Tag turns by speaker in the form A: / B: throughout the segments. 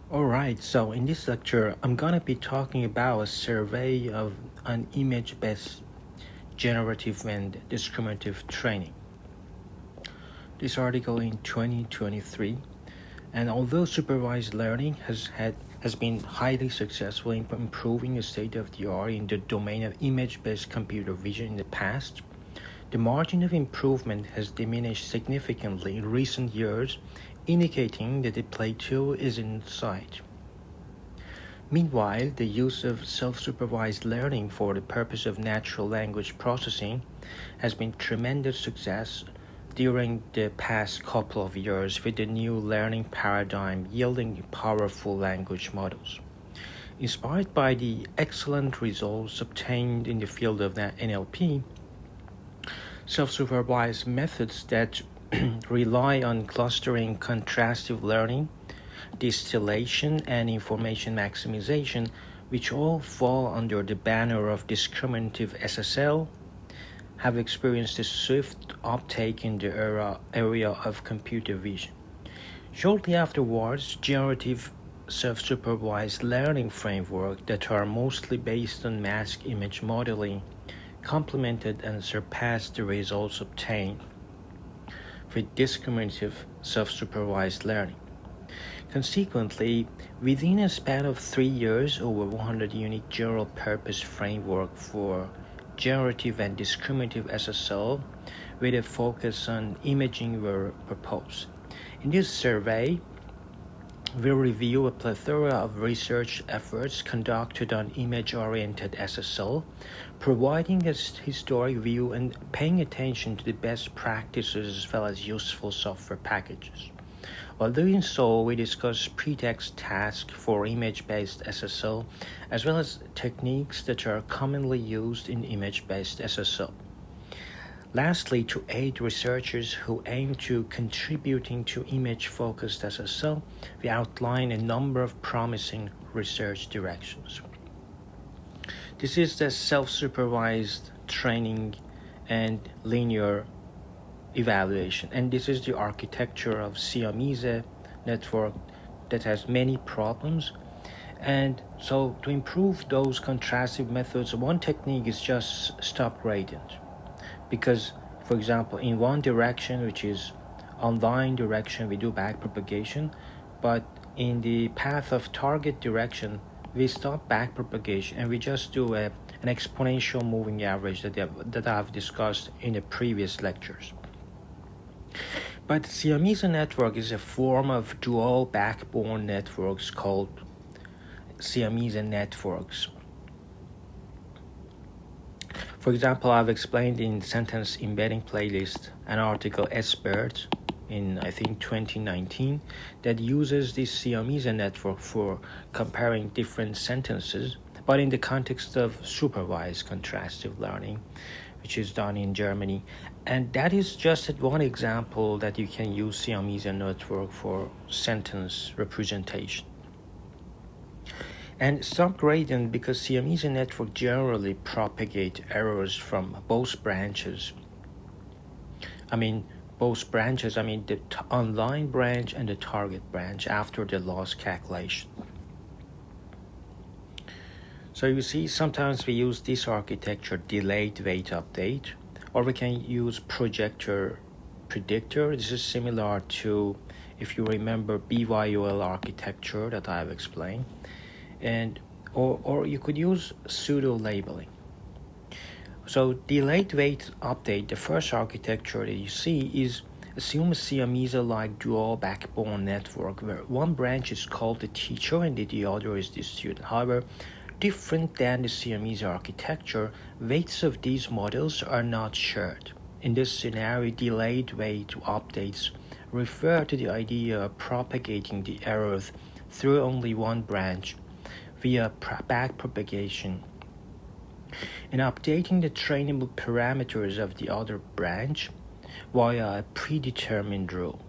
A: Alright, so in this lecture, I'm gonna be talking about a survey of an image-based generative and discriminative training. This article in 2023, and although supervised learning has been highly successful in improving the state of the art in the domain of image-based computer vision in the past, the margin of improvement has diminished significantly in recent years, indicating that the plateau is in sight. Meanwhile, the use of self-supervised learning for the purpose of natural language processing has been tremendous success during the past couple of years, with the new learning paradigm yielding powerful language models. Inspired by the excellent results obtained in the field of NLP, self-supervised methods that rely on clustering contrastive learning, distillation, and information maximization, which all fall under the banner of discriminative SSL, have experienced a swift uptake in the area of computer vision. Shortly afterwards, generative self-supervised learning frameworks that are mostly based on mask image modeling complemented and surpassed the results obtained with discriminative self-supervised learning. Consequently, within a span of 3 years, over 100 unique general-purpose frameworks for generative and discriminative SSL with a focus on imaging were proposed. In this survey, we review a plethora of research efforts conducted on image-oriented SSL, providing a historic view and paying attention to the best practices as well as useful software packages. While doing so, we discuss pretext tasks for image-based SSL, as well as techniques that are commonly used in image-based SSL. Lastly, to aid researchers who aim to contributing to image-focused SSL, we outline a number of promising research directions. This is the self-supervised training and linear evaluation, and this is the architecture of Siamese network that has many problems. And so to improve those contrastive methods, one technique is just stop gradient, because for example in one direction, which is online direction, we do backpropagation, but in the path of target direction we stop backpropagation and we just do an exponential moving average that I've discussed in the previous lectures. But Siamese network is a form of dual backbone networks called Siamese networks. For example, I've explained in Sentence Embedding Playlist an article S-BERT in I think 2019 that uses this Siamese network for comparing different sentences, but in the context of supervised contrastive learning, which is done in Germany. And that is just one example that you can use Siamese network for sentence representation. And stop gradient, because Siamese network generally propagate errors from both branches. The online branch and the target branch after the loss calculation. So you see, sometimes we use this architecture, delayed weight update, or we can use projector predictor. This is similar to, if you remember, BYOL architecture that I have explained. And or you could use pseudo labeling. So delayed weight update, the first architecture that you see is assume a Siamese-like dual backbone network where one branch is called the teacher and the other is the student. However, different than the Siamese architecture, weights of these models are not shared. In this scenario, delayed weight updates refer to the idea of propagating the errors through only one branch via backpropagation and updating the trainable parameters of the other branch via a predetermined rule.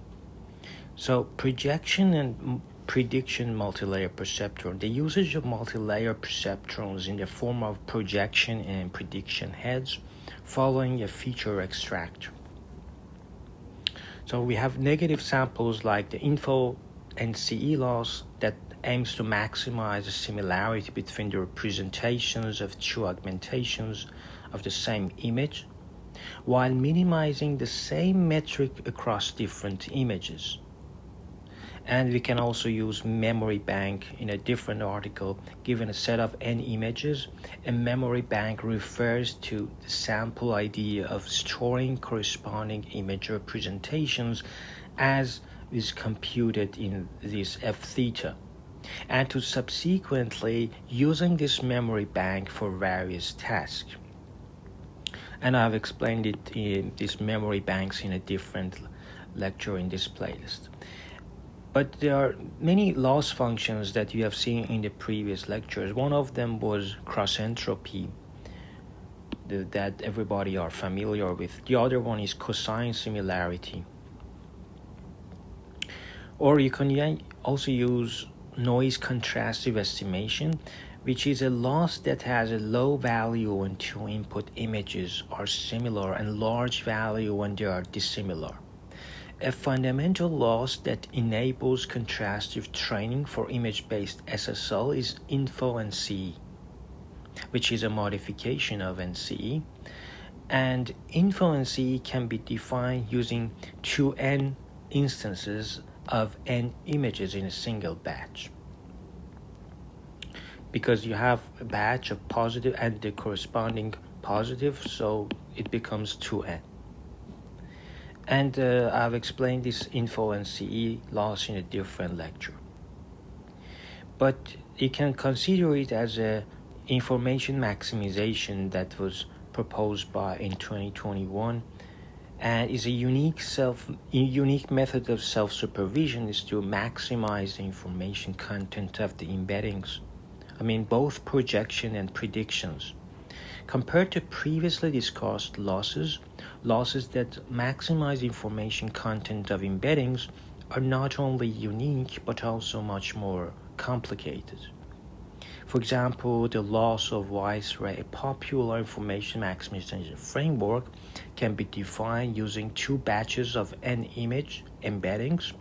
A: So projection and prediction multilayer perceptron. The usage of multilayer perceptrons in the form of projection and prediction heads following a feature extractor. So we have negative samples like the info and CE loss that aims to maximize the similarity between the representations of two augmentations of the same image, while minimizing the same metric across different images. And we can also use memory bank in a different article. Given a set of n images, a memory bank refers to the sample idea of storing corresponding image representations as is computed in this f theta, and to subsequently using this memory bank for various tasks. And I've explained it in these memory banks in a different lecture in this playlist. But there are many loss functions that you have seen in the previous lectures. One of them was cross entropy, that everybody are familiar with. The other one is cosine similarity. Or you can also use noise contrastive estimation, which is a loss that has a low value when two input images are similar and large value when they are dissimilar. A fundamental loss that enables contrastive training for image-based SSL is info NCE, which is a modification of NCE. And info NCE can be defined using 2n instances of n images in a single batch. Because you have a batch of positive and the corresponding positive, so it becomes 2n. And I've explained this info NCE loss in a different lecture. But you can consider it as a information maximization that was proposed in 2021, and is a unique method of self-supervision is to maximize the information content of the embeddings. Both projection and predictions. Compared to previously discussed losses that maximize information content of embeddings are not only unique but also much more complicated. For example, the loss of Viceray, a popular information maximization framework, can be defined using two batches of n image embeddings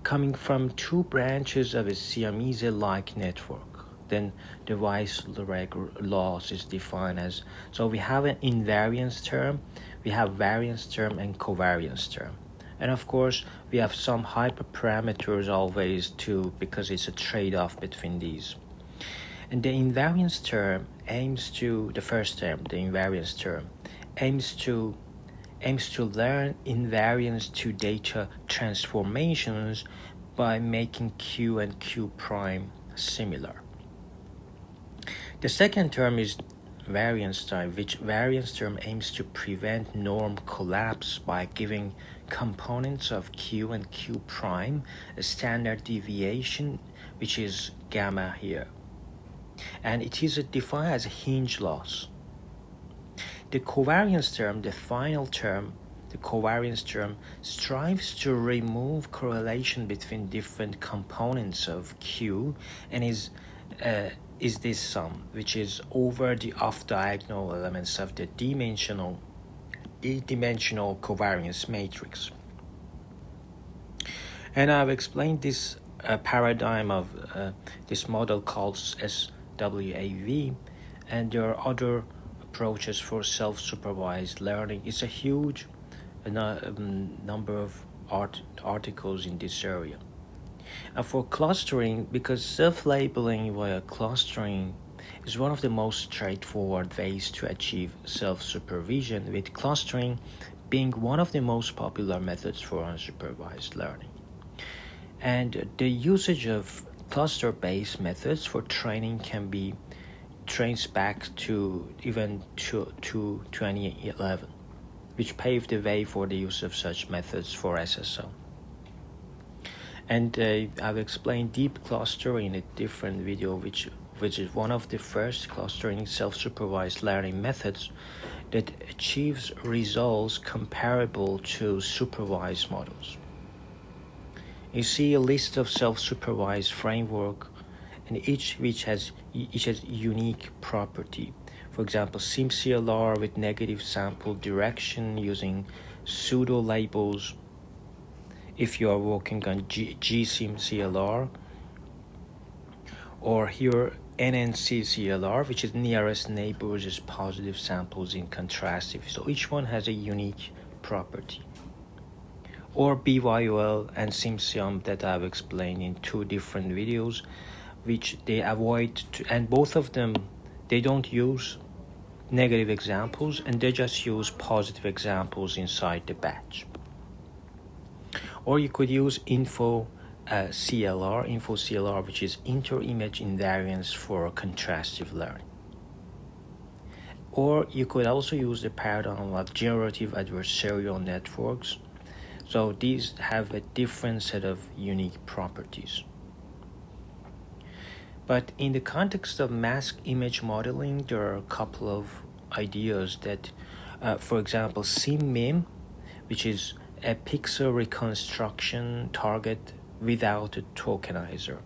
A: coming from two branches of a Siamese-like network. Then the Viceray loss is defined as, so we have an invariance term, we have variance term and covariance term. And of course, we have some hyperparameters always too, because it's a trade-off between these. And the invariance term aims to learn invariance to data transformations by making Q and Q prime similar. The second term is variance term, which variance term aims to prevent norm collapse by giving components of Q and Q prime a standard deviation, which is gamma here. And it is defined as a hinge loss. The covariance term, the final term, the covariance term strives to remove correlation between different components of Q and is this sum, which is over the off-diagonal elements of the d-dimensional covariance matrix. And I've explained this paradigm of this model called SWAV, and there are other approaches for self-supervised learning. It's a huge number of articles in this area. And for clustering, because self-labeling via clustering is one of the most straightforward ways to achieve self-supervision, with clustering being one of the most popular methods for unsupervised learning. And the usage of cluster-based methods for training can be traced back to even to 2011, which paved the way for the use of such methods for SSL. And I've explained deep cluster in a different video, which is one of the first clustering self-supervised learning methods that achieves results comparable to supervised models. You see a list of self-supervised framework, and each has unique property. For example, SimCLR with negative sample direction using pseudo labels. If you are working on GSimCLR, or here NNCCLR, which is nearest neighbors is positive samples in contrastive. So each one has a unique property. Or BYOL and SimSium that I've explained in 2 different videos, which they avoid and both of them, they don't use negative examples and they just use positive examples inside the batch. Or you could use InfoCLR, which is inter-image invariance for contrastive learning. Or you could also use the paradigm of generative adversarial networks. So these have a different set of unique properties. But in the context of mask image modeling, there are a couple of ideas that, for example, SimMim, which is a pixel reconstruction target without a tokenizer.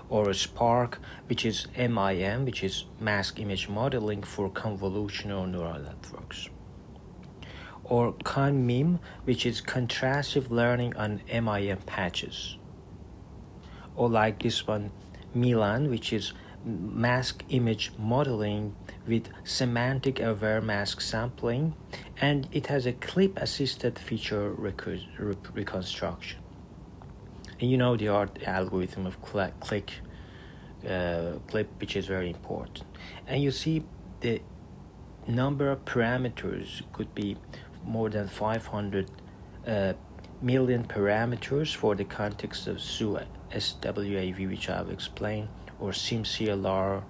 A: Or a Spark, which is MIM, which is mask image modeling for convolutional neural networks. Or ConMim, which is contrastive learning on MIM patches. Or like this one, Milan, which is mask image modeling with semantic aware mask sampling, and it has a clip assisted feature reconstruction. And you know the algorithm of clip, which is very important. And you see the number of parameters could be more than 500 million parameters for the context of SWAV, which I've explained, or SimCLR